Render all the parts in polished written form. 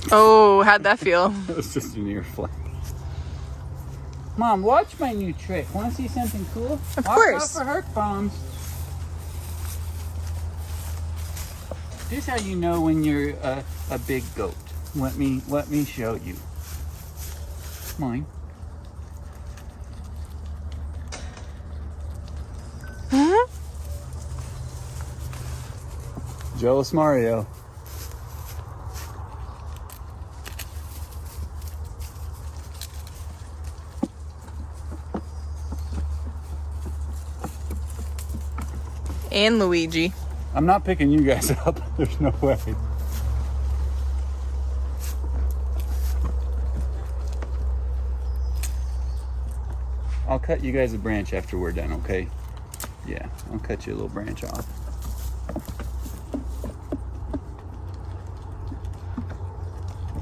Oh, how'd that feel? It was just an ear flap. Mom, watch my new trick. Want to see something cool? Of course. Watch out for herc bombs. This is how you know when you're a big goat. Let me show you. Mine. Jealous Mario. And Luigi. I'm not picking you guys up. There's no way. I'll cut you guys a branch after we're done, okay? Yeah, I'll cut you a little branch off.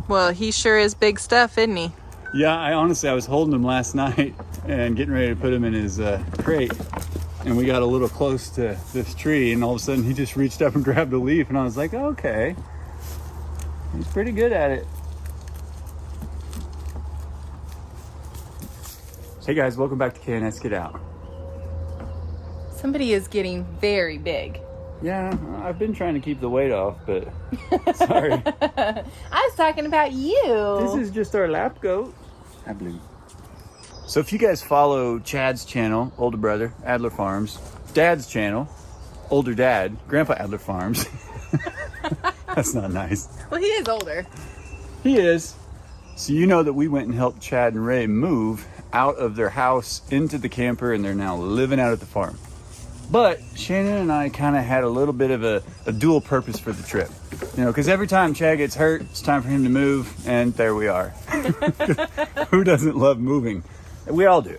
Well, he sure is big stuff, isn't he? Yeah, I was holding him last night and getting ready to put him in his crate. And we got a little close to this tree, and all of a sudden he just reached up and grabbed a leaf, and I was like, okay. He's pretty good at it. Hey guys, welcome back to K&S Get Out. Somebody is getting very big. Yeah, I've been trying to keep the weight off, but sorry. I was talking about you. This is just our lap goat. I believe. So if you guys follow Chad's channel, older brother, Adler Farms, Dad's channel, older dad, Grandpa Adler Farms. That's not nice. Well, he is older. He is. So you know that we went and helped Chad and Ray move out of their house into the camper, and they're now living out at the farm. But Shannon and I kind of had a little bit of a dual purpose for the trip. You know, because every time Chad gets hurt, it's time for him to move, and there we are. Who doesn't love moving? We all do.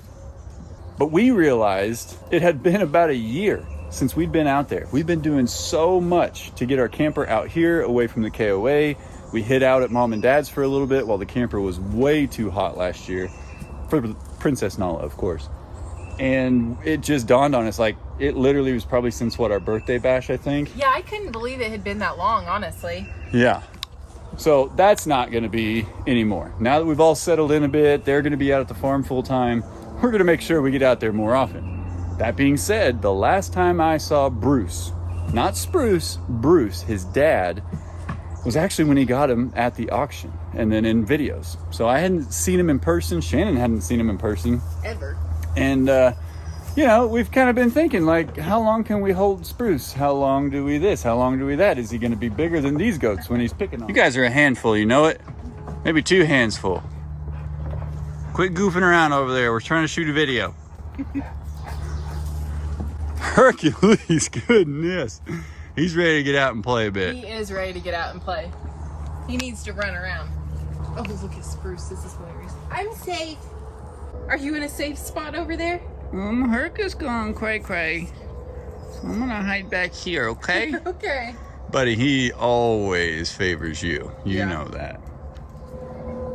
But we realized it had been about a year since we'd been out there. We've been doing so much to get our camper out here away from the KOA. We hid out at Mom and Dad's for a little bit while the camper was way too hot last year. For Princess Nala, of course. And it just dawned on us, like, it literally was probably since, what, our birthday bash, I think? Yeah, I couldn't believe it had been that long, honestly. Yeah. So that's not going to be anymore. Now that we've all settled in a bit, they're going to be out at the farm full time. We're going to make sure we get out there more often. That being said, the last time I saw Bruce, not Spruce, Bruce, his dad, was actually when he got him at the auction and then in videos. So I hadn't seen him in person. Shannon hadn't seen him in person. Ever. And, you know, we've kind of been thinking, like, how long can we hold Spruce? How long do we this? How long do we that? Is he going to be bigger than these goats when he's picking on them? You guys are a handful, you know it? Maybe 2 hands full. Quit goofing around over there. We're trying to shoot a video. Hercules, goodness. He's ready to get out and play a bit. He is ready to get out and play. He needs to run around. Oh, look at Spruce. This is hilarious. I'm safe. Are you in a safe spot over there? Herc is gone cray-cray. So I'm gonna hide back here, okay? Okay. Buddy, he always favors you. You Yeah. know that.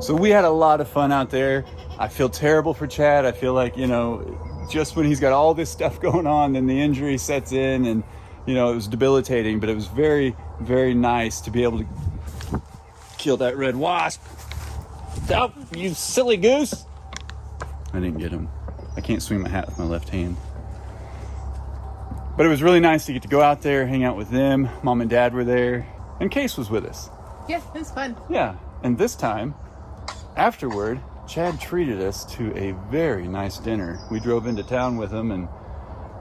So we had a lot of fun out there. I feel terrible for Chad. I feel like, you know, just when he's got all this stuff going on, then the injury sets in, and, you know, it was debilitating, but it was very, very nice to be able to kill that red wasp. Oh, you silly goose. I didn't get him. I can't swing my hat with my left hand. But it was really nice to get to go out there, hang out with them. Mom and Dad were there, and Case was with us. Yeah, it was fun. Yeah, and this time, afterward, Chad treated us to a very nice dinner. We drove into town with him, and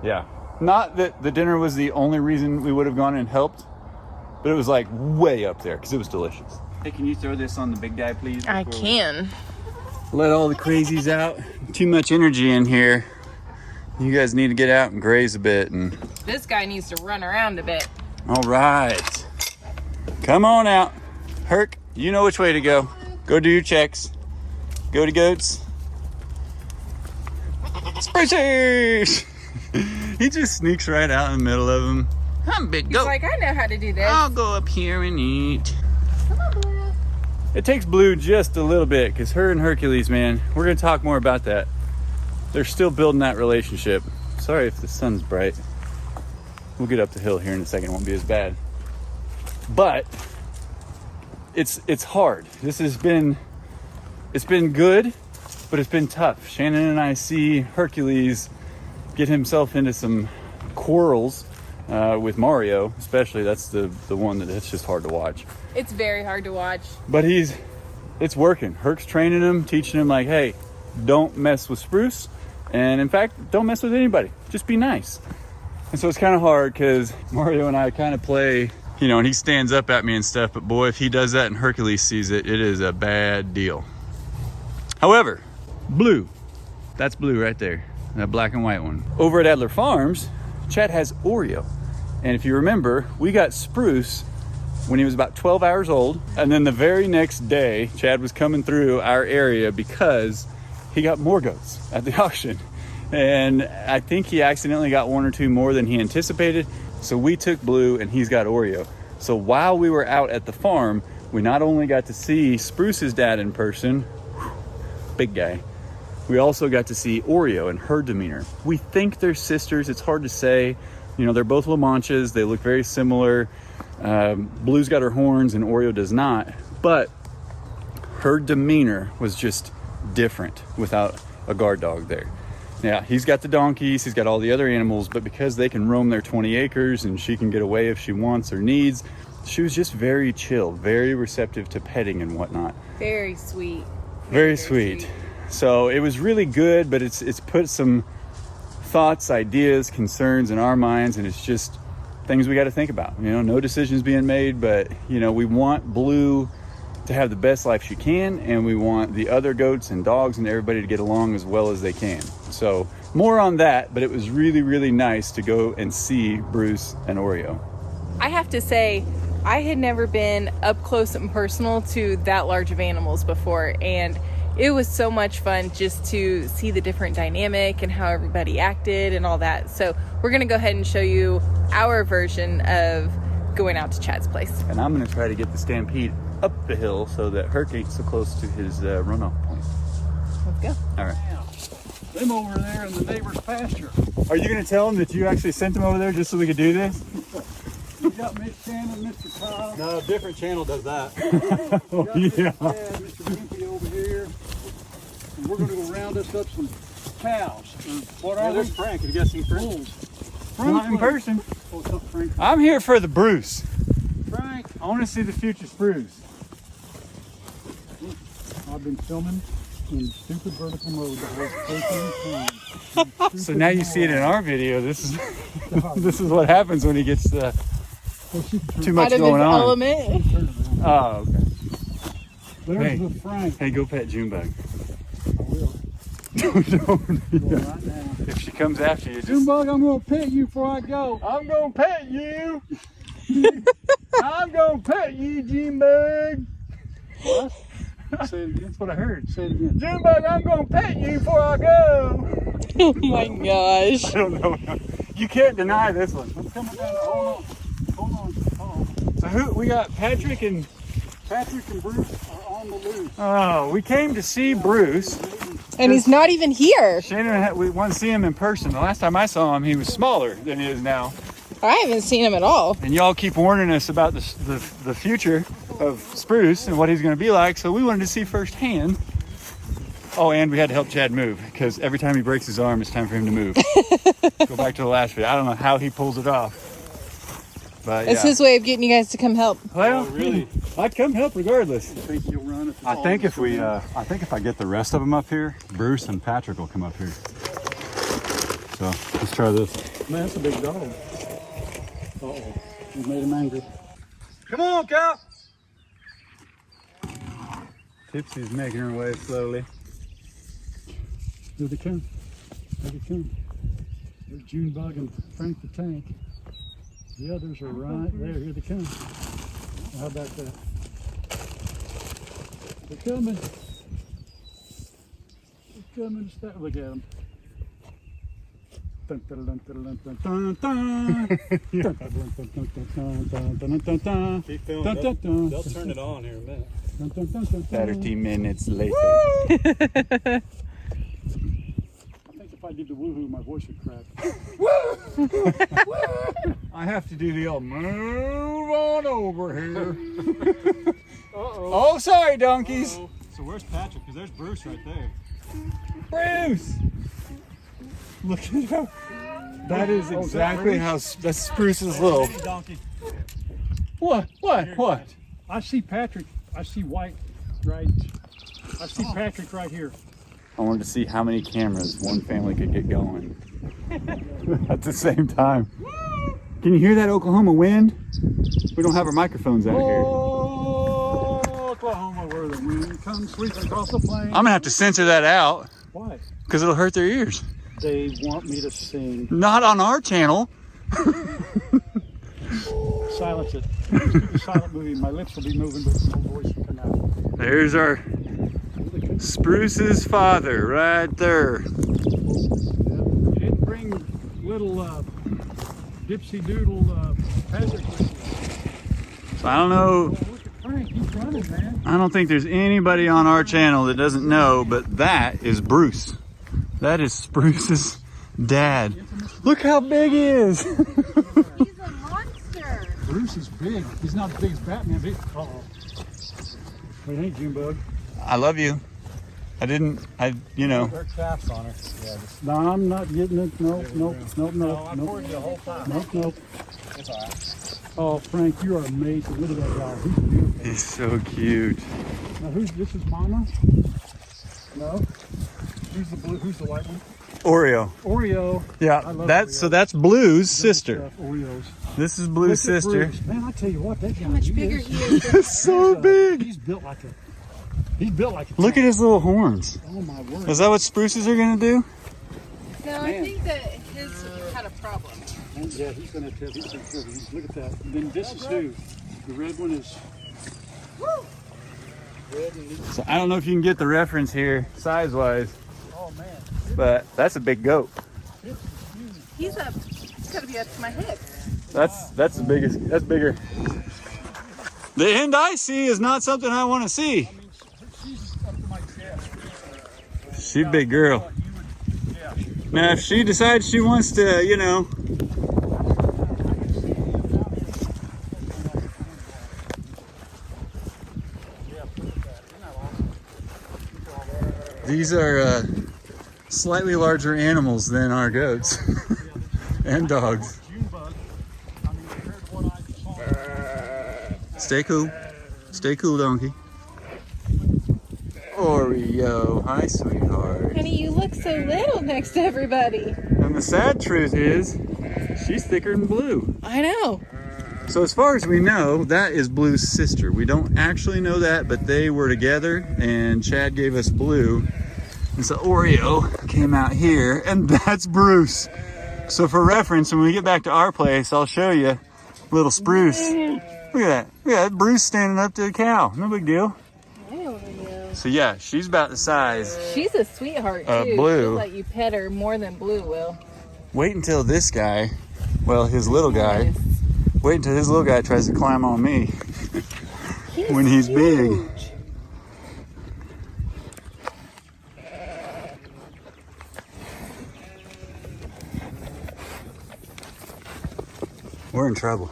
yeah, not that the dinner was the only reason we would have gone and helped, but it was like way up there because it was delicious. Hey, can you throw this on the big guy, please? I can. Let all the crazies out. Too much energy in here. You guys need to get out and graze a bit. And This guy needs to run around a bit. all right, come on out. Herc, you know which way to go. Go do your checks. Go to goats. Spruce! He just sneaks right out in the middle of them. I'm a big goat. He's like, I know how to do this. I'll go up here and eat. Come on, Blue. It takes Blue just a little bit, because her and Hercules, man, we're going to talk more about that. They're still building that relationship. Sorry if the sun's bright. We'll get up the hill here in a second. It won't be as bad. But it's hard. It's been good, but it's been tough. Shannon and I see Hercules get himself into some quarrels with Mario, especially. That's the one that's just hard to watch. It's very hard to watch. But it's working. Herc's training him, teaching him like, hey, don't mess with Spruce. And in fact, don't mess with anybody. Just be nice. And so it's kind of hard because Mario and I kind of play, you know, and he stands up at me and stuff. But boy, if he does that and Hercules sees it, it is a bad deal. However, Blue, that's Blue right there, that black and white one. Over at Adler Farms, Chad has Oreo. And if you remember, we got Spruce when he was about 12 hours old. And then the very next day, Chad was coming through our area because he got more goats at the auction. And I think he accidentally got one or two more than he anticipated. So we took Blue and he's got Oreo. So while we were out at the farm, we not only got to see Spruce's dad in person, big guy, we also got to see Oreo and her demeanor. We think they're sisters. It's hard to say. You know, they're both La Manchas. They look very similar. Blue's got her horns and Oreo does not. But her demeanor was just different without a guard dog there. Yeah, he's got the donkeys, he's got all the other animals, but because they can roam their 20 acres and she can get away if she wants or needs, she was just very chill, very receptive to petting and whatnot. Very sweet. Very sweet. So it was really good, but it's put some thoughts, ideas, concerns in our minds, and it's just things we got to think about. You know, no decisions being made, but you know, we want Blue to have the best life she can, and we want the other goats and dogs and everybody to get along as well as they can. So more on that, but it was really, really nice to go and see Bruce and Oreo. I have to say, I had never been up close and personal to that large of animals before, and it was so much fun just to see the different dynamic and how everybody acted and all that. So we're gonna go ahead and show you our version of going out to Chad's place. And I'm gonna try to get the Stampede up the hill so that Herc ain't so close to his runoff point. Let's go. All right. Them over there in the neighbor's pasture. Are you gonna tell him that you actually sent them over there just so we could do this? You got Miss Shannon, Mr. Kyle. No, different channel does that. You got Yeah. Mr. Dad, Mr. Wimpy over here. And we're going to go round us up some cows. Or what are There's they? Frank. Have you guys seen Frank? Bulls. Not in person. Oh, it's not Frank. I'm here for the Bruce. Frank. I want to see the future Spruce. I've been filming in stupid vertical mode the whole 14 times. So now you see it in our video. This is this is what happens when he gets too much Out of going his on. element. Turn it around. Oh, okay. There's Hey. the Frank. Hey, go pet Junebug. I will. Don't. Go right now. If she comes after you, just... Junebug, I'm going to pet you before I go. I'm gonna pet you. I'm gonna pet you, Junebug. What? Say it again. That's what I heard. Say it again. Junebug, I'm gonna pet you before I go. Oh my gosh. I don't know. You can't deny this one. I'm coming down. Hold on. So who we got? Patrick and Patrick and Bruce are on the loose. oh, we came to see Bruce. And he's not even here. Shannon, we want to see him in person. The last time I saw him, he was smaller than he is now. I haven't seen him at all. And y'all keep warning us about the future of Spruce and what he's going to be like. So we wanted to see firsthand. Oh, and we had to help Chad move because every time he breaks his arm, it's time for him to move. Go back to the last video. I don't know how he pulls it off. But It's yeah. his way of getting you guys to come help. Well, really? I'd come help regardless. You think you'll run if it's I all think if this we, around? I think if I get the rest of them up here, Bruce and Patrick will come up here. So let's try this. Man, that's a big dog. Uh-oh. You made him angry. Come on, Cal. Tipsy's making her way slowly. Here they come. Here they come. There's Junebug and Frank the Tank. The others are right there. Here they come. How about that? They're coming. They're coming. Look at them. Dun, dun, dun, dun, dun, dun, dun, dun. Dun, dun, dun, dun, dun, dun, dun, dun, dun. Keep Dun, filming. dun, dun. They'll turn it on here in a minute. Dun, dun, dun, dun, dun. 30 minutes later. I think if if I did the woohoo, my voice would crack. I have to do the old move on over here. Uh-oh. Oh, sorry, donkeys. Uh-oh. So where's Patrick? Because there's Bruce right there. Bruce. Look at him. That is Oh, is that exactly how that's Spruce's little. Donkey. What? I see Patrick. I see White right. I see Patrick right here. I wanted to see how many cameras one family could get going at the same time. Can you hear that Oklahoma wind? We don't have our microphones out here. Oh, Oklahoma, where the wind comes sweeping across the plain. I'm gonna have to censor that out Why? because it'll hurt their ears. They want me to sing. Not on our channel. Silence it. It's a silent movie. My lips will be moving, but no voice will come out. There's our Spruce's father right there. You didn't bring little dipsy doodle Patrick with you. So I don't know. Oh, look at Frank. He's running, man. I don't think there's anybody on our channel that doesn't know, but that is Bruce. That is Spruce's dad. Look how big he is. He's a monster. Bruce is big. He's not as big as Batman. Big. Uh-oh. What do you think, Junebug? I love you. You know. Her caps on her. Yeah, No, I'm not getting it. Nope. I poured Nope. the whole time. Nope. It's all right. Oh, Frank, you are amazing. Look at that dog. He's beautiful. He's so cute. Now, this is Mama? No. Who's the blue? Who's the white one? Oreo. Oreo. I Yeah, love that's Oreo. so that's Blue's sister. Oreos. This is Blue's Look at sister. Bruce. Man, I tell you what, that guy. How much bigger he is. It's so big. He's built like a. He's built like a. Look at his little horns. Oh my word. Is that what Spruce's are gonna do? No, I think that his had a problem. Yeah, he's gonna tell. Look at that. Then this is who? The red one is. Red and this. So I don't know if you can get the reference here, size-wise, Oh man. but that's a big goat. He's gotta be up to my hip. That's the biggest. That's bigger. The end I see is not something I want to see. I mean, she's up to my chest. She's a big girl. Yeah. Now, if she decides she wants to, you know, these are slightly larger animals than our goats and dogs. Junebug. I mean, compared to what I saw. Stay cool. Stay cool, donkey. Oreo. Hi, sweetheart. Honey, you look so little next to everybody. And the sad truth is, she's thicker than Blue. I know. So as far as we know, that is Blue's sister. We don't actually know that, but they were together, and Chad gave us Blue. And so Oreo came out here, and that's Bruce. So for reference, when we get back to our place, I'll show you little Spruce. Look at that. Look at that. Bruce standing up to a cow. No big deal. I don't know. So yeah, she's about the size. She's a sweetheart too. Blue. She'll let you pet her more than Blue will. Wait until this guy, well, his little guy, wait until his little guy tries to climb on me when he's big. huge. We're in trouble.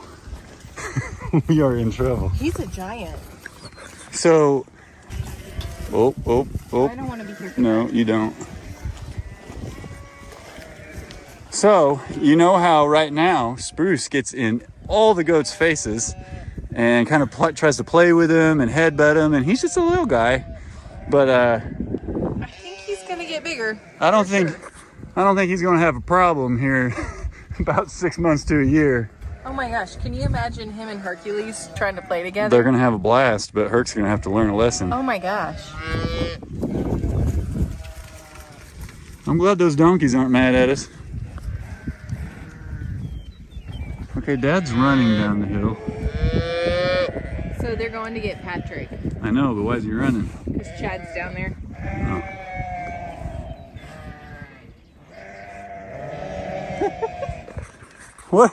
We are in trouble. He's a giant. So, oh. I don't want to be here. No, you don't. So, you know how right now Spruce gets in all the goats' faces and kind of tries to play with them and headbutt them, and he's just a little guy. But I think he's gonna get bigger. I don't think he's gonna have a problem here about 6 months to a year. Oh my gosh, can you imagine him and Hercules trying to play together? They're gonna have a blast, but Herc's gonna have to learn a lesson. Oh my gosh. I'm glad those donkeys aren't mad at us. Okay, Dad's running down the hill. So they're going to get Patrick I know, but why is he running? because Chad's down there. What?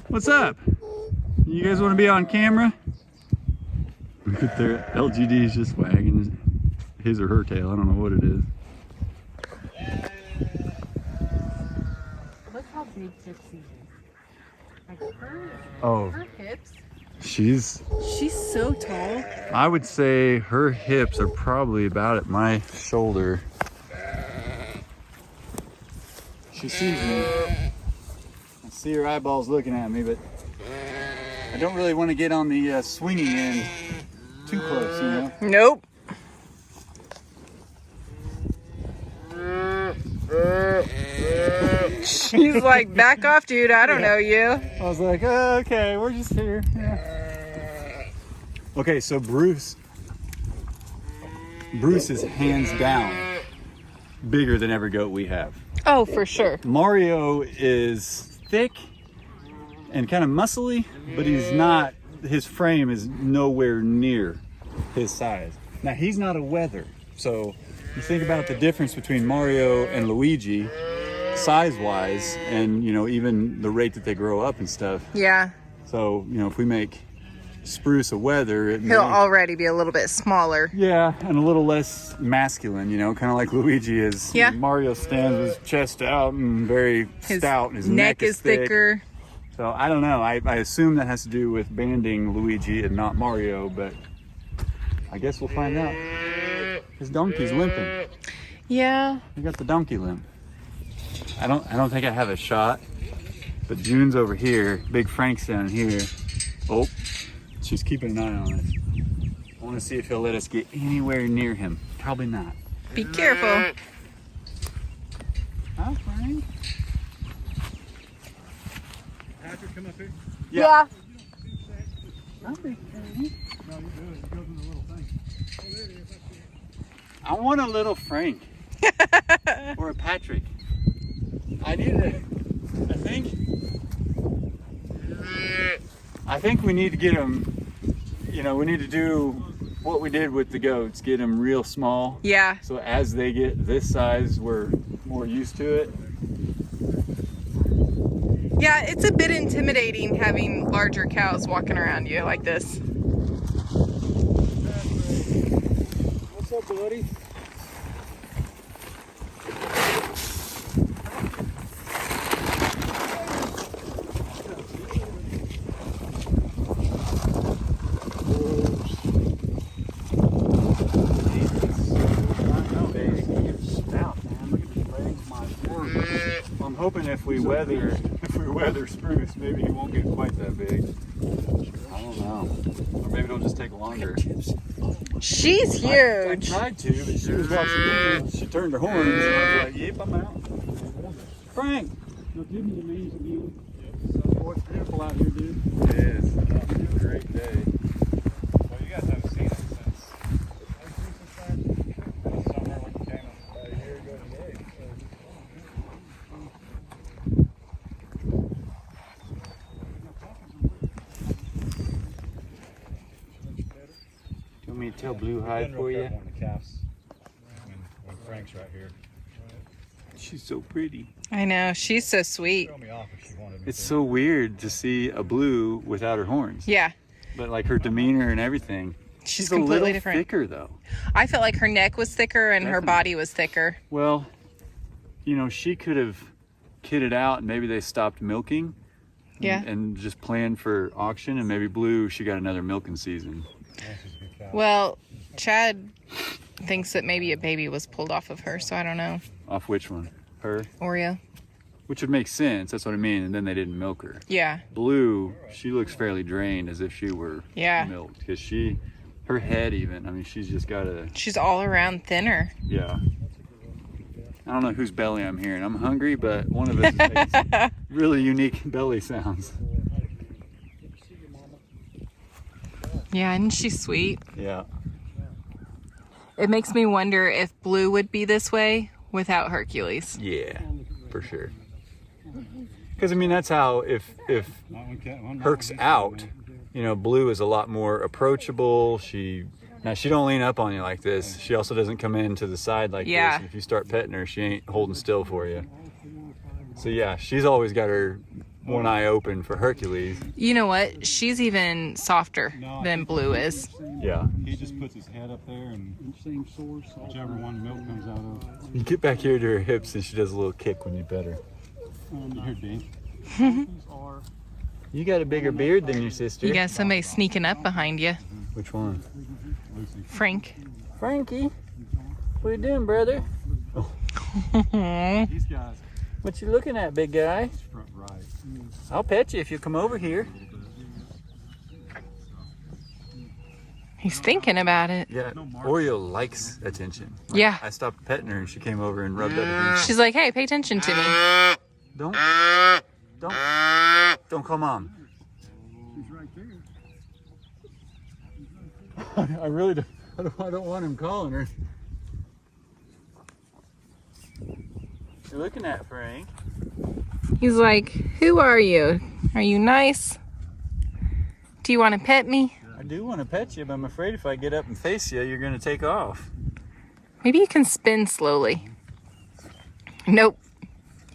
What's up? You guys want to be on camera? Look at their LGD is just wagging his or her tail. I don't know what it is. Like her Oh, hips. she's So tall. I would say her hips are probably about at my shoulder. She sees me. I see her eyeballs looking at me, but I don't really want to get on the swinging end too close, you know? Nope. She's like, back off, dude. I don't know you. I was like, oh, okay, we're just here. Yeah. Okay, so Bruce is hands down bigger than every goat we have. Oh, for sure. Mario is thick and kind of muscly, but he's not, his frame is nowhere near his size. Now, he's not a wether, so you think about the difference between Mario and Luigi, size-wise, and, you know, even the rate that they grow up and stuff. Yeah. So, you know, if we make Spruce a wether, it He'll may, already be a little bit smaller. yeah, and a little less masculine, you know, kind of like Luigi is. Yeah. Mario stands with his chest out and very stout. His neck is thicker. So I don't know. I assume that has to do with banding Luigi and not Mario, but I guess we'll find out. His donkey's limping. Yeah. He got the donkey limp. I don't think I have a shot, but June's over here. Big Frank's down here. Oh, she's keeping an eye on us. I want to see if he'll let us get anywhere near him. Probably not. Be careful. Hi, Frank. Patrick, come up here. Yeah. Hi, Big Frank. No, you do it. It goes in the little thing. Oh, there it is. I see it. I want a little Frank or a Patrick. I think we need to get them, you know, we need to do what we did with the goats, get them real small. Yeah. So as they get this size, we're more used to it. Yeah, it's a bit intimidating having larger cows walking around you like this. What's up, buddy? I'm hoping if we weather Spruce, maybe he won't get quite that big. I don't know. Or maybe it'll just take longer. She's I huge. tried to, but she was watching me and she turned her horns and I was like, yep, I'm out. Frank! Now give me the names of you. Oh, it's beautiful out here, dude. It is. It's a great day. Well, you guys haven't seen it since summer when you came about a year ago today. Do you want me to tell Blue hi for you? On the calves when Frank's right here. She's so pretty. I know. She's so sweet. Throw me off if she wanted me It's to. so weird to see a Blue without her horns. Yeah. But like her demeanor and everything. She's a little completely different. thicker though. I felt like her neck was thicker and her Definitely. body was thicker. Well, you know, she could have kitted out and maybe they stopped milking. Yeah. And just planned for auction, and maybe Blue, she got another milking season. She's a good cow. Well, Chad thinks that maybe a baby was pulled off of her, so I don't know. Off which one? Her? Oreo. Which would make sense, that's what I mean, and then they didn't milk her. Yeah. Blue, she looks fairly drained as if she were Yeah. milked, because her head even, I mean, she's just got a, She's all around thinner. yeah. I don't know whose belly I'm hearing. I'm hungry, but one of us is making some really unique belly sounds. Yeah, isn't she sweet? Yeah. It makes me wonder if Blue would be this way without Hercules. Yeah, for sure. Because, I mean, that's how, if Herc's out, you know, Blue is a lot more approachable. She don't lean up on you like this. She also doesn't come in to the side like Yeah. this. And if you start petting her, she ain't holding still for you. So yeah, she's always got her one eye open for Hercules. You know what? She's even softer than Blue is. Yeah. He just puts his head up there and Same source. whichever one milk comes out of. You get back here to her hips and she does a little kick when you pet her. You hear Dean? These are You got a bigger beard than your sister. You got somebody sneaking up behind you. Which one? Lucy. Frank. Frankie. What you doing, brother? These guys, What you looking at, big guy? front right. I'll pet you if you come over here. He's thinking about it. Yeah, Oreo likes attention. Yeah. I stopped petting her and she came over and rubbed up against She's like, hey, pay attention to me. Don't call mom. he's right there. I really don't, I don't want him calling her. You're looking at Frank. He's like, who are you? Are you nice? Do you want to pet me? I do want to pet you, but I'm afraid if I get up and face you, you're going to take off. Maybe you can spin slowly. Nope.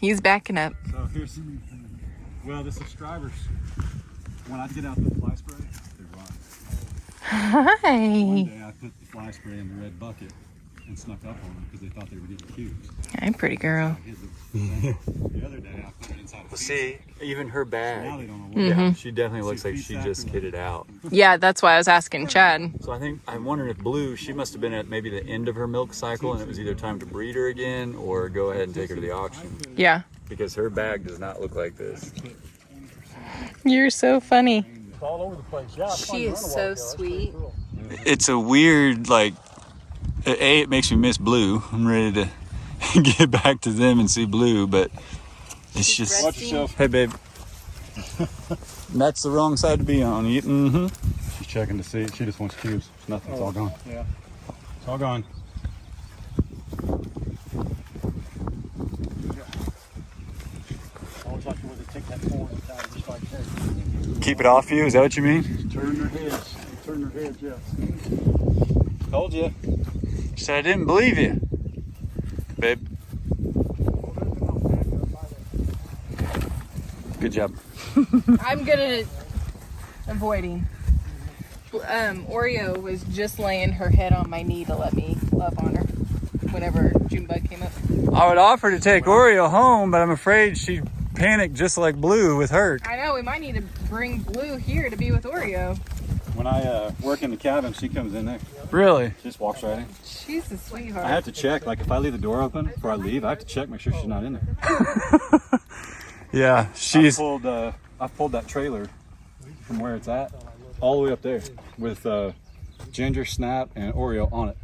He's backing up. So here's, well, the subscribers, when I get out the fly spray, they run. One Hi. day I put the fly spray in the red bucket and snuck up on them because they thought they were getting accused. Hi, pretty girl. I hid the other day I put it inside a Well, feed see, even her sack. bag. Now they don't know what. Mm-hmm. Yeah, she definitely looks like feed she sack just or kitted out. Yeah, that's why I was asking Chad. So I'm wondering if Blue, she must have been at maybe the end of her milk cycle and it was either time to breed her again or go ahead and take her to the auction. Yeah. Because her bag does not look like this. You're so funny. It's all over the place. Yeah, it's fun She to is run a so while ago. That's pretty sweet. cool. It's a weird, like, A, it makes me miss Blue. I'm ready to get back to them and see Blue, but it's just. Watch yourself. Hey, babe. That's the wrong side to be on. Mm-hmm. She's checking to see. She just wants cubes. It's nothing. It's all gone. Yeah. It's all gone. Always like when they take that horn and tie it just like that. Keep it off you, is that what you mean? Turn their heads. Turn their heads, yeah. Told you. Said I didn't believe you. Babe. Good job. I'm good at avoiding. Oreo was just laying her head on my knee to let me love on her whenever Junebug came up. I would offer to take Oreo home, but I'm afraid she'd panic just like Blue with Herc. I know, we might need to bring Blue here to be with Oreo. When I work in the cabin, she comes in there. Really? She just walks right in. She's a sweetheart. I have to check. Like if I leave the door open before I leave, I have to check, make sure she's not in there. Yeah, she's. I've pulled that trailer from where it's at all the way up there with Ginger, Snap, and Oreo on it.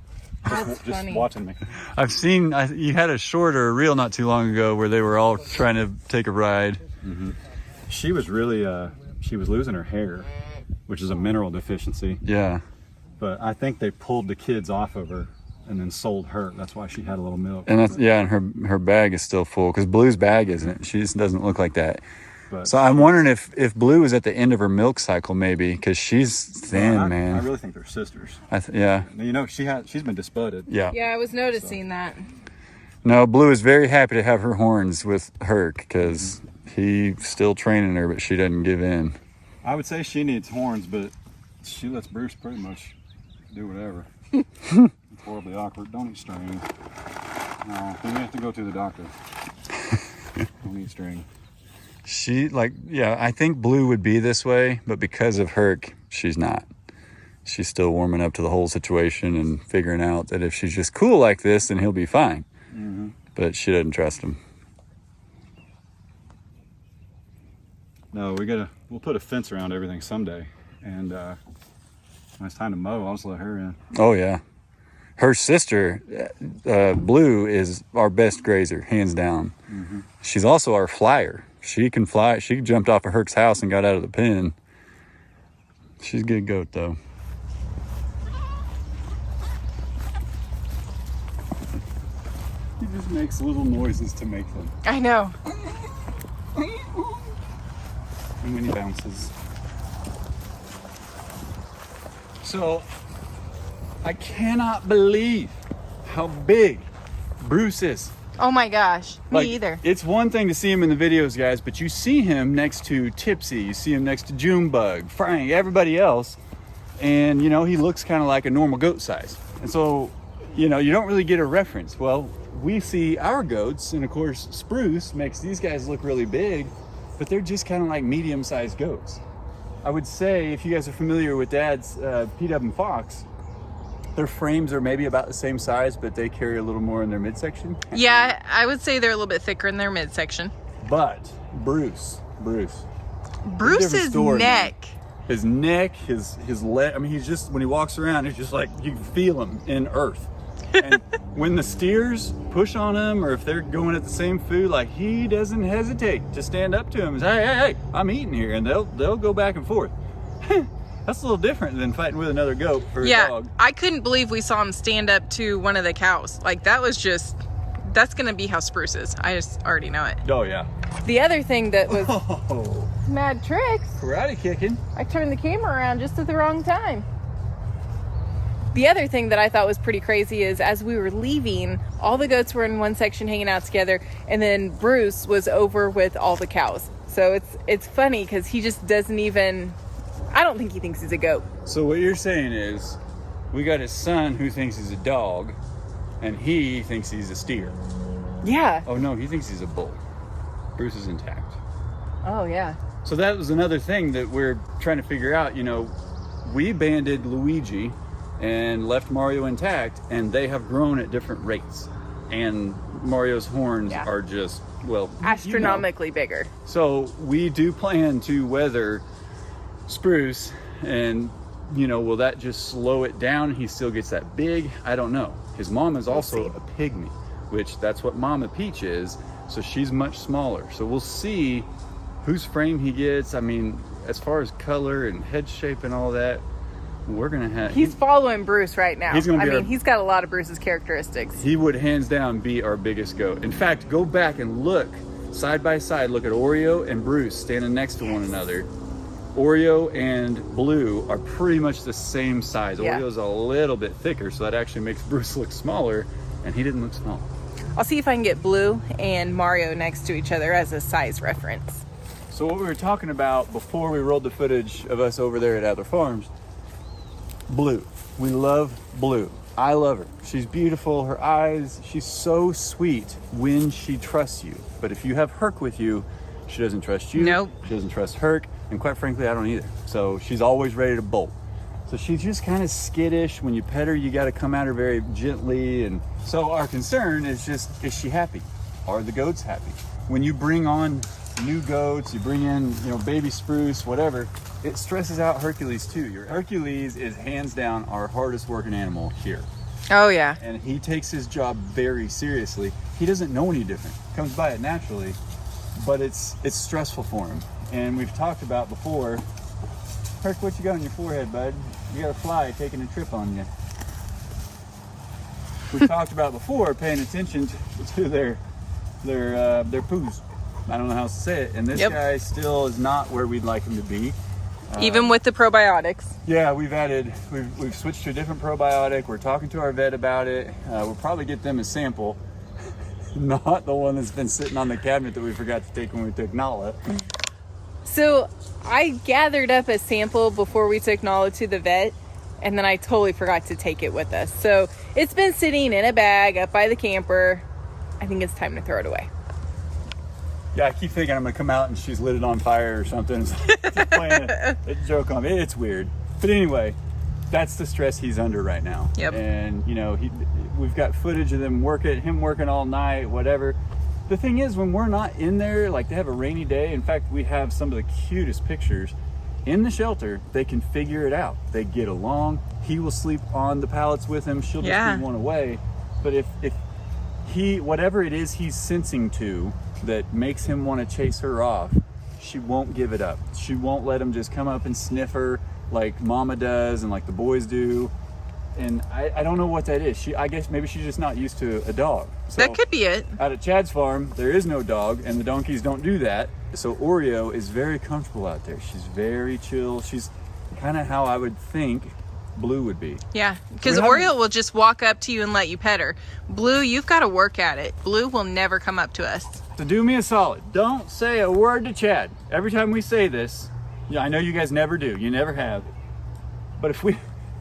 That's Just funny. watching me. I've seen. You had a short or a reel not too long ago where they were all trying to take a ride. She was really, she was losing her hair, which is a mineral deficiency. Yeah. But I think they pulled the kids off of her and then sold her. That's why she had a little milk. And that's and her bag is still full because Blue's bag isn't. She just doesn't look like that. But So I'm wondering if Blue is at the end of her milk cycle maybe because she's thin, I man. really think they're sisters. Yeah. You know, she's been disputed. Yeah. Yeah, I was noticing that. No, Blue is very happy to have her horns with Herc because he's still training her, but she doesn't give in. I would say she needs horns, but she lets Bruce pretty much do whatever. It's horribly awkward. Don't eat string. No, then you have to go to the doctor. Don't eat string. I think Blue would be this way, but because of Herc, she's not. She's still warming up to the whole situation and figuring out that if she's just cool like this, then he'll be fine. But she doesn't trust him. No, we'll put a fence around everything someday. And when it's time to mow, I'll just let her in. Oh, yeah. Her sister, Blue, is our best grazer, hands down. She's also our flyer. She can fly. She jumped off of Herc's house and got out of the pen. She's a good goat, though. He just makes little noises to make them. I know. And when he bounces. So, I cannot believe how big Bruce is. Oh my gosh. Me Like, either. It's one thing to see him in the videos, guys, but you see him next to Tipsy, you see him next to Junebug, Frank, everybody else, and you know, he looks kind of like a normal goat size. And so you know, you don't really get a reference. Well, we see our goats, and of course Spruce makes these guys look really big, but they're just kind of like medium-sized goats. I would say, if you guys are familiar with Dad's P-Dub and Fox, their frames are maybe about the same size, but they carry a little more in their midsection. Yeah, I would say they're a little bit thicker in their midsection. But Bruce's neck. His neck, his leg, I mean, he's just, when he walks around, it's just like, you can feel him in earth. And when the steers push on him, or if they're going at the same food, like, he doesn't hesitate to stand up to him and say, hey, I'm eating here, and they'll go back and forth. That's a little different than fighting with another goat for a dog. I couldn't believe we saw him stand up to one of the cows. Like, that's gonna be how Spruce is. I just already know it. Oh yeah. The other thing that was Oh, mad tricks, karate kicking. I turned the camera around just at the wrong time. The other thing that I thought was pretty crazy is, as we were leaving, all the goats were in one section hanging out together, and then Bruce was over with all the cows. So it's funny because he just doesn't even, I don't think he thinks he's a goat. So what you're saying is, we got his son who thinks he's a dog, and he thinks he's a steer. Yeah. Oh no, he thinks he's a bull. Bruce is intact. Oh yeah. So that was another thing that we're trying to figure out. You know, we banded Luigi and left Mario intact, and they have grown at different rates. And Mario's horns are just, well, astronomically bigger. So we do plan to weather Spruce, and you know, will that just slow it down? He still gets that big? I don't know. His mom is also a pygmy, which that's what Mama Peach is. So she's much smaller. So we'll see whose frame he gets. I mean, as far as color and head shape and all that, we're gonna have. He's following Bruce right now. He's gonna be he's got a lot of Bruce's characteristics. He would hands down be our biggest goat. In fact, go back and look side by side. Look at Oreo and Bruce standing next to one another. Oreo and Blue are pretty much the same size. Yeah. Oreo's a little bit thicker, so that actually makes Bruce look smaller, and he didn't look small. I'll see if I can get Blue and Mario next to each other as a size reference. So what we were talking about before we rolled the footage of us over there at Adler Farms, Blue. We love Blue. I love her. She's beautiful. Her eyes, she's so sweet when she trusts you. But if you have Herc with you, she doesn't trust you. Nope. She doesn't trust Herc. And quite frankly, I don't either. So she's always ready to bolt. So she's just kind of skittish. When you pet her, you got to come at her very gently. And so our concern is just, is she happy? Are the goats happy? When you bring on new goats, you bring in, you know, baby Spruce, whatever, it stresses out Hercules too. Hercules is hands down our hardest working animal here. Oh yeah. And he takes his job very seriously. He doesn't know any different. Comes by it naturally, but it's stressful for him. And we've talked about before, Herc, what you got on your forehead, bud? You got a fly taking a trip on you. We talked about before paying attention to their poos. I don't know how else to say it. And this guy still is not where we'd like him to be. Even with the probiotics. Yeah, we've switched to a different probiotic. We're talking to our vet about it. We'll probably get them a sample, not the one that's been sitting on the cabinet that we forgot to take when we took Nala. So I gathered up a sample before we took Nala to the vet, and then I totally forgot to take it with us. So it's been sitting in a bag up by the camper. I think it's time to throw it away. Yeah, I keep thinking I'm gonna come out and she's lit it on fire or something. Just playing a joke on me. It's weird. But anyway, that's the stress he's under right now. Yep. And you know, we've got footage of him working all night, whatever. The thing is, when we're not in there, like they have a rainy day. In fact, we have some of the cutest pictures in the shelter. They can figure it out. They get along. He will sleep on the pallets with him. She'll just leave one away. But if he, whatever it is he's sensing to that makes him want to chase her off, she won't give it up. She won't let him just come up and sniff her like Mama does and like the boys do. And I don't know what that is. I guess maybe she's just not used to a dog. So that could be it. Out at Chad's farm, there is no dog, and the donkeys don't do that. So Oreo is very comfortable out there. She's very chill. She's kind of how I would think Blue would be. Yeah, because Oreo will just walk up to you and let you pet her. Blue, you've got to work at it. Blue will never come up to us. So do me a solid. Don't say a word to Chad. Every time we say this, I know you guys never do. You never have. But if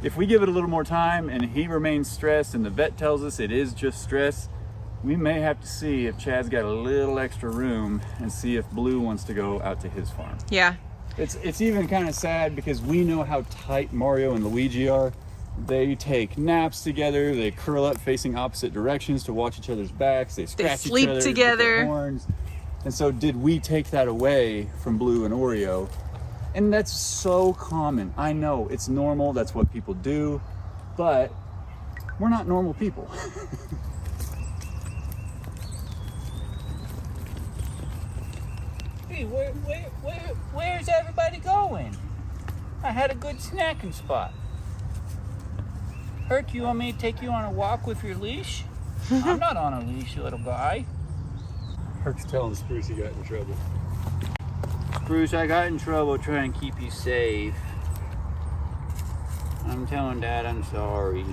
if we give it a little more time and he remains stressed and the vet tells us it is just stress, we may have to see if Chad's got a little extra room and see if Blue wants to go out to his farm. Yeah. It's even kind of sad because we know how tight Mario and Luigi are. They take naps together, they curl up facing opposite directions to watch each other's backs, they scratch sleep each other together. with their horns. And so did we take that away from Blue and Oreo? And that's so common. I know it's normal, that's what people do, but we're not normal people. Hey, where's everybody going? I had a good snacking spot. Herc, you want me to take you on a walk with your leash? I'm not on a leash, little guy. Herc's telling Spruce he got in trouble. Spruce, I got in trouble trying to keep you safe. I'm telling Dad I'm sorry.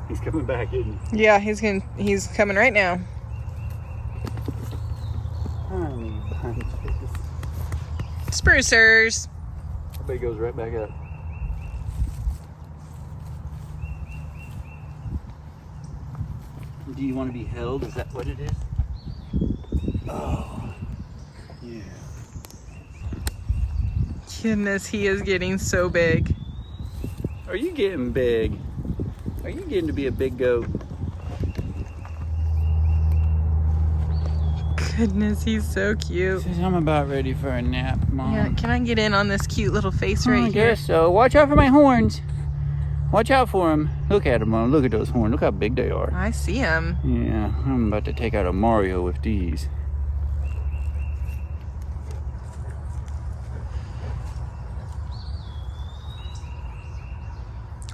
He's coming back, isn't he? Yeah, he's coming right now. Honey bunches. Sprucers. I bet he goes right back up. Do you want to be held? Is that what it is? Oh, yeah. Goodness, he is getting so big. Are you getting big? Are you getting to be a big goat? Goodness, he's so cute. Says I'm about ready for a nap, Mom. Yeah, can I get in on this cute little face I right here? guess so. Watch out for my horns. Watch out for them. Look at them, Mom. Look at those horns. Look how big they are. I see him. Yeah, I'm about to take out a Mario with these.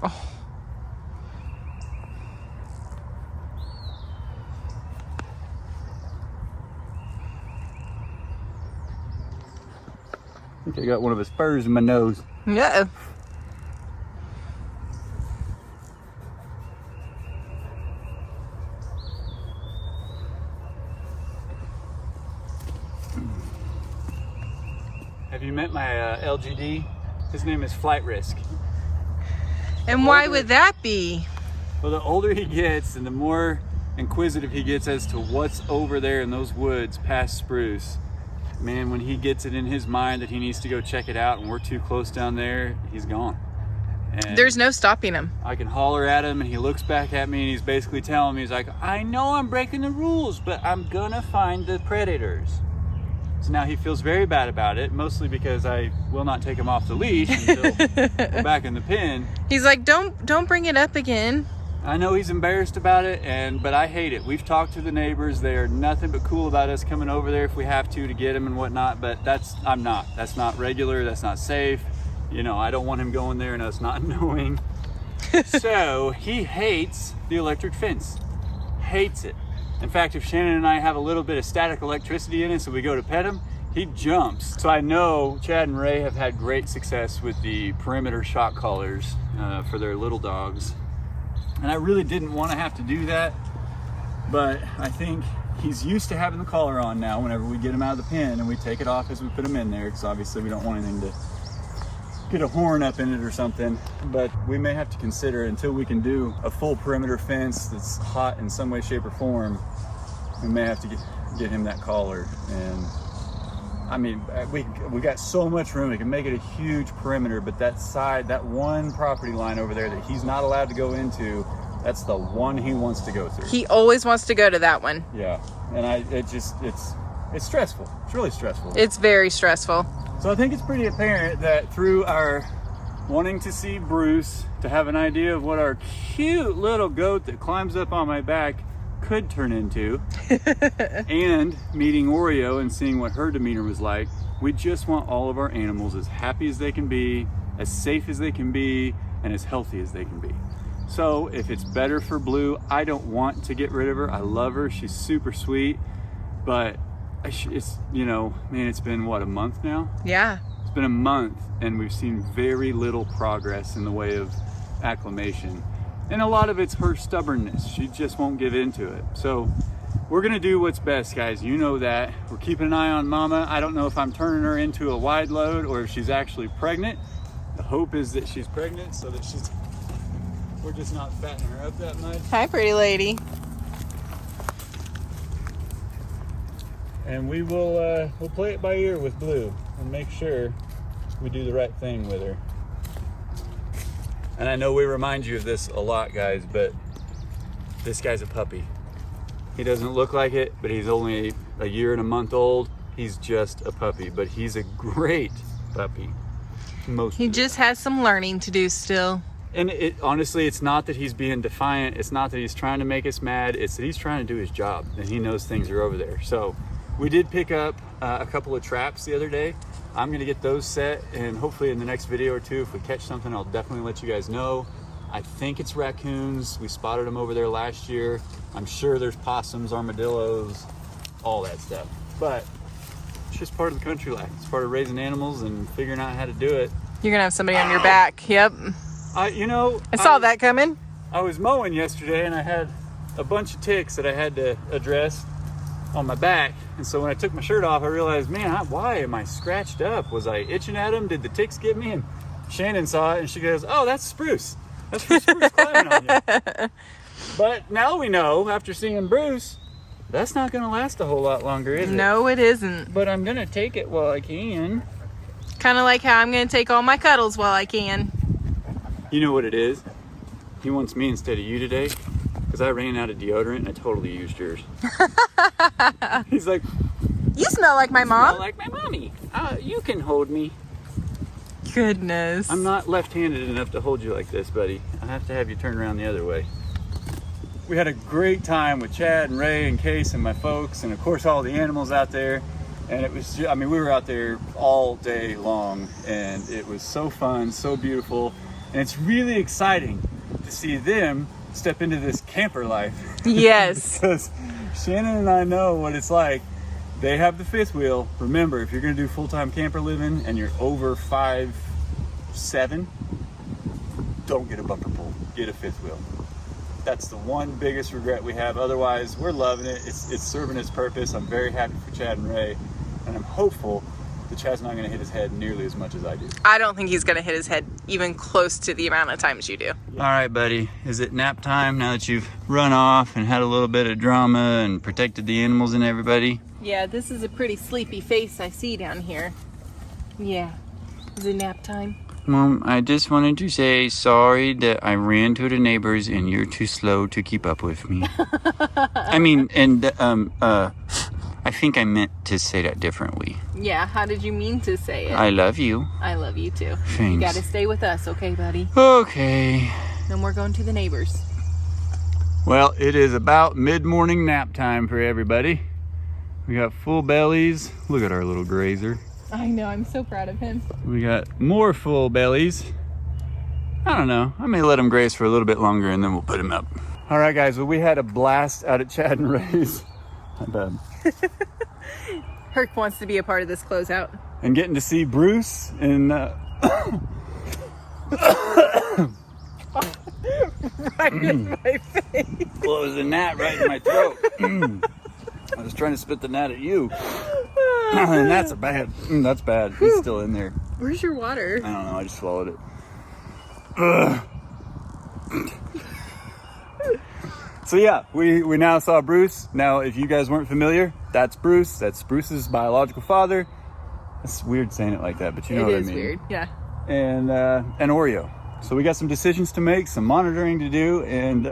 Oh. I think I got one of his spurs in my nose. Yeah. Have you met my LGD? His name is Flight Risk. And why would that be? Well, the older he gets and the more inquisitive he gets as to what's over there in those woods past Spruce, man, when he gets it in his mind that he needs to go check it out and we're too close down there, he's gone. And There's no stopping him. I can holler at him and he looks back at me and he's basically telling me, he's like, I know I'm breaking the rules, but I'm gonna find the predators. So now he feels very bad about it, mostly because I will not take him off the leash until we're back in the pen. He's like, don't bring it up again. I know he's embarrassed about it, but I hate it. We've talked to the neighbors. They are nothing but cool about us coming over there if we have to get him and whatnot, but I'm not. That's not regular. That's not safe. You know, I don't want him going there and us not knowing. So he hates the electric fence. Hates it. In fact, if Shannon and I have a little bit of static electricity in it, so we go to pet him, he jumps. So I know Chad and Ray have had great success with the perimeter shock collars for their little dogs. And I really didn't want to have to do that, but I think he's used to having the collar on now whenever we get him out of the pen, and we take it off as we put him in there, because obviously we don't want anything to get a horn up in it or something. But we may have to consider, until we can do a full perimeter fence that's hot in some way, shape, or form, we may have to get him that collar. And I mean, we got so much room, we can make it a huge perimeter, but that side, that one property line over there that he's not allowed to go into, that's the one he wants to go through. He always wants to go to that one. Yeah, and it's stressful. It's really stressful. It's very stressful. So I think it's pretty apparent that through our wanting to see Bruce, to have an idea of what our cute little goat that climbs up on my back could turn into, and meeting Oreo and seeing what her demeanor was like, we just want all of our animals as happy as they can be, as safe as they can be, and as healthy as they can be. So if it's better for Blue, I don't want to get rid of her. I love her. She's super sweet, but it's, you know, man, it's been what, a month now? Yeah. It's been a month and we've seen very little progress in the way of acclimation. And a lot of it's her stubbornness. She just won't give in to it. So we're gonna do what's best, guys. You know that. We're keeping an eye on Mama. I don't know if I'm turning her into a wide load or if she's actually pregnant. The hope is that she's pregnant so that we're just not fattening her up that much. Hi, pretty lady. And we will we'll play it by ear with Blue and make sure we do the right thing with her. And I know we remind you of this a lot, guys, but this guy's a puppy. He doesn't look like it, but he's only a year and a month old. He's just a puppy, but he's a great puppy. He just has some learning to do still. And honestly, it's not that he's being defiant. It's not that he's trying to make us mad. It's that he's trying to do his job, and he knows things are over there. So we did pick up a couple of traps the other day. I'm gonna get those set, and hopefully in the next video or two, if we catch something, I'll definitely let you guys know. I think it's raccoons. We spotted them over there last year. I'm sure there's possums, armadillos, all that stuff. But it's just part of the country life. It's part of raising animals and figuring out how to do it. You're gonna have somebody on your back. Yep. I saw that coming. I was mowing yesterday and I had a bunch of ticks that I had to address on my back. And so when I took my shirt off, I realized, man, why am I scratched up? Was I itching at them? Did the ticks get me? And Shannon saw it and she goes, oh, that's Spruce. That's for Spruce climbing on you. But now we know, after seeing Bruce, that's not going to last a whole lot longer, is it? No, it isn't. But I'm going to take it while I can. Kind of like how I'm going to take all my cuddles while I can. You know what it is? He wants me instead of you today because I ran out of deodorant and I totally used yours. He's like, you smell like my I mom. smell like my mommy. You can hold me. Goodness. I'm not left-handed enough to hold you like this, buddy. I have to have you turn around the other way. We had a great time with Chad and Ray and Case and my folks, and of course all the animals out there. And it was, we were out there all day long, and it was so fun, so beautiful. And it's really exciting to see them step into this camper life. Yes. Because Shannon and I know what it's like. They have the fifth wheel. Remember, if you're gonna do full-time camper living and you're over 5'7", don't get a bumper pull, get a fifth wheel. That's the one biggest regret we have. Otherwise, we're loving it. It's serving its purpose. I'm very happy for Chad and Ray, and I'm hopeful that Chad's not gonna hit his head nearly as much as I do. I don't think he's gonna hit his head even close to the amount of times you do. All right, buddy, is it nap time now that you've run off and had a little bit of drama and protected the animals and everybody? Yeah, this is a pretty sleepy face I see down here. Yeah, is it nap time? Mom, I just wanted to say sorry that I ran to the neighbors and you're too slow to keep up with me. I mean, and I think I meant to say that differently. Yeah, how did you mean to say it? I love you. I love you too. Thanks. You gotta stay with us, okay, buddy? Okay. Then we're going to the neighbors. Well, it is about mid-morning nap time for everybody. We got full bellies. Look at our little grazer. I know, I'm so proud of him. We got more full bellies. I don't know. I may let him graze for a little bit longer and then we'll put him up. All right, guys. Well, we had a blast out at Chad and Ray's. Not bad. Herc wants to be a part of this closeout. And getting to see Bruce and right in my face. well, it was a gnat right in my throat. I was trying to spit the gnat at you. And that's that's bad. He's still in there. Where's your water? I don't know. I just swallowed it. So yeah, we now saw Bruce. Now, if you guys weren't familiar, that's Bruce. That's Bruce's biological father. It's weird saying it like that, but you know what I mean. It is weird, yeah. And Oreo. So we got some decisions to make, some monitoring to do, and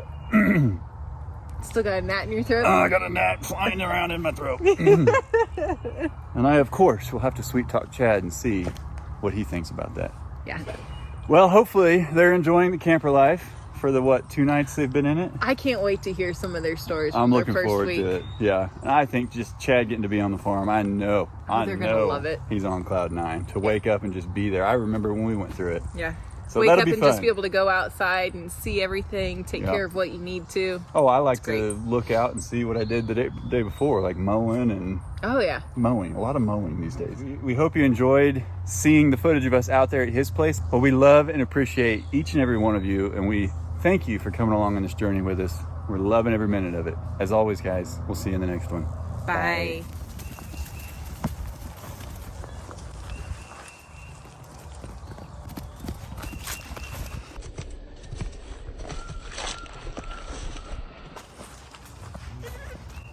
Still got a gnat in your throat? I got a gnat flying around in my throat. And I, of course, will have to sweet talk Chad and see what he thinks about that. Yeah. Well, hopefully they're enjoying the camper life for the, 2 nights they've been in it. I can't wait to hear some of their stories from I'm their looking first forward week. to it. Yeah. And I think just Chad getting to be on the farm, I know They're gonna love it. He's on cloud 9 to wake up and just be there. I remember when we went through it. Yeah. So Wake that'll up be and fun. just be able to go outside and see everything, take Yeah. care of what you need to. Oh, I like It's great. to look out and see what I did the day before, like mowing and Oh, yeah. mowing. A lot of mowing these days. We hope you enjoyed seeing the footage of us out there at his place. Well, we love and appreciate each and every one of you, and we thank you for coming along on this journey with us. We're loving every minute of it. As always, guys, we'll see you in the next one. Bye.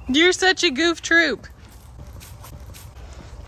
You're such a goof troop.